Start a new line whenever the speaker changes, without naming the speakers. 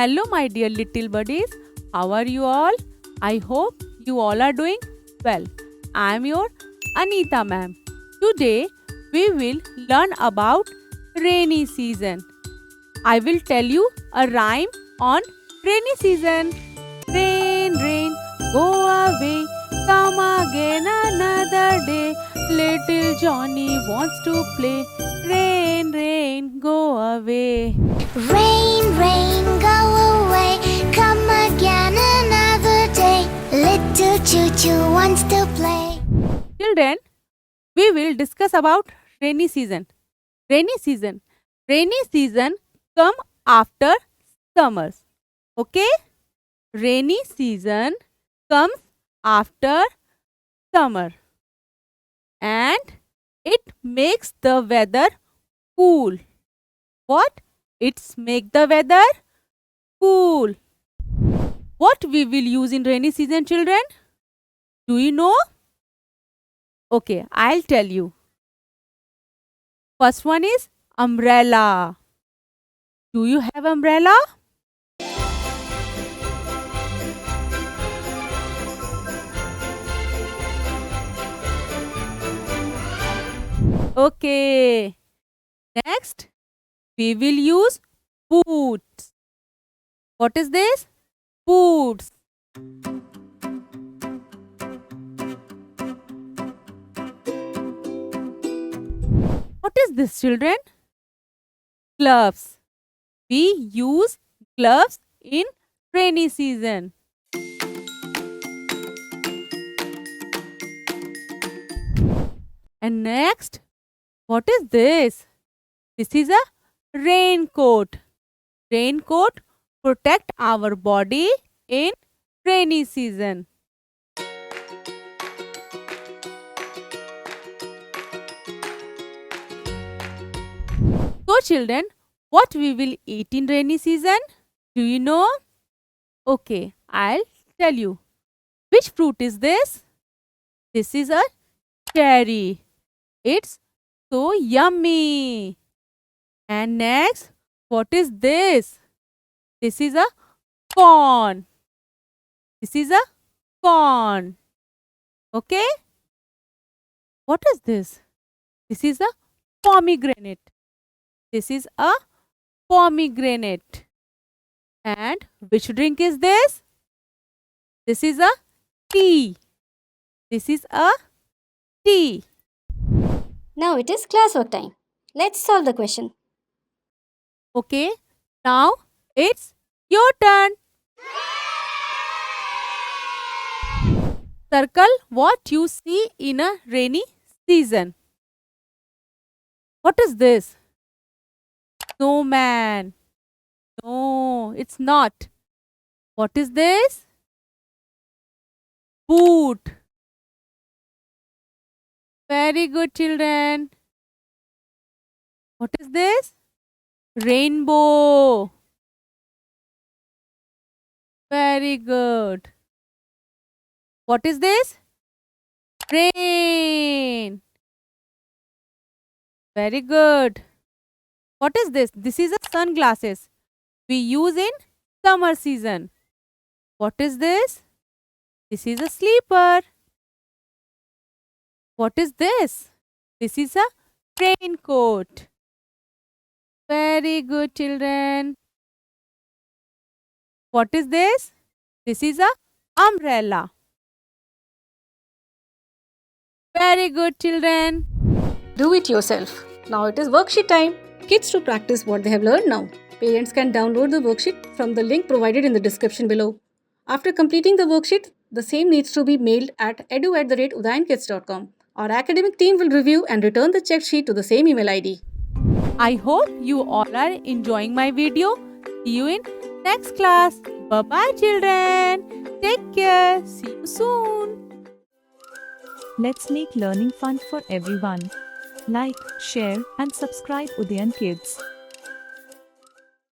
Hello, my dear little buddies. How are you all? I hope you all are doing well. I am your Anita ma'am. Today we will learn about rainy season. I will tell you a rhyme on rainy season. Rain, rain, go away, come again another day. Little Johnny wants to play. Rain, rain, go away.
Rain, rain, go away, come again another day. Little choo-choo wants to play.
Children, we will discuss about rainy season. Rainy season. Rainy season come after summers. Okay? Rainy season comes after summer. And it makes the weather cool. What? It's make the weather cool. What we will use in rainy season, children? Do you know? Okay, I'll tell you. First one is umbrella. Do you have umbrella? Okay. Next, we will use boots. What is this? Boots. What is this, children? Gloves. We use gloves in rainy season. And next, what is this? This is a raincoat. Raincoat protect our body in rainy season. So children, what we will eat in rainy season? Do you know? Okay, I'll tell you. Which fruit is this? This is a cherry. It's so yummy. And next, what is this? This is a corn. This is a corn. Okay? What is this? This is a pomegranate. This is a pomegranate. And which drink is this? This is a tea. This is a tea.
Now it is classwork time. Let's solve the question.
Okay, now it's your turn. Circle what you see in a rainy season. What is this? Snowman. No, it's not. What is this? Boot. Very good, children. What is this? Rainbow. Very good. What is this? Rain. Very good. What is this? This is a sunglasses we use in summer season. What is this? This is a sleeper. What is this? This is a raincoat. Very good, children. What is this? This is a umbrella. Very good, children.
Do it yourself. Now it is worksheet time. Kids to practice what they have learned now. Parents can download the worksheet from the link provided in the description below. After completing the worksheet, the same needs to be mailed at edu@udayankidz.com. Our academic team will review and return the checked sheet to the same email ID.
I hope you all are enjoying my video. See you in next class. Bye-bye, children. Take care. See you soon.
Let's make learning fun for everyone. Like, share, and subscribe Udayan Kidz.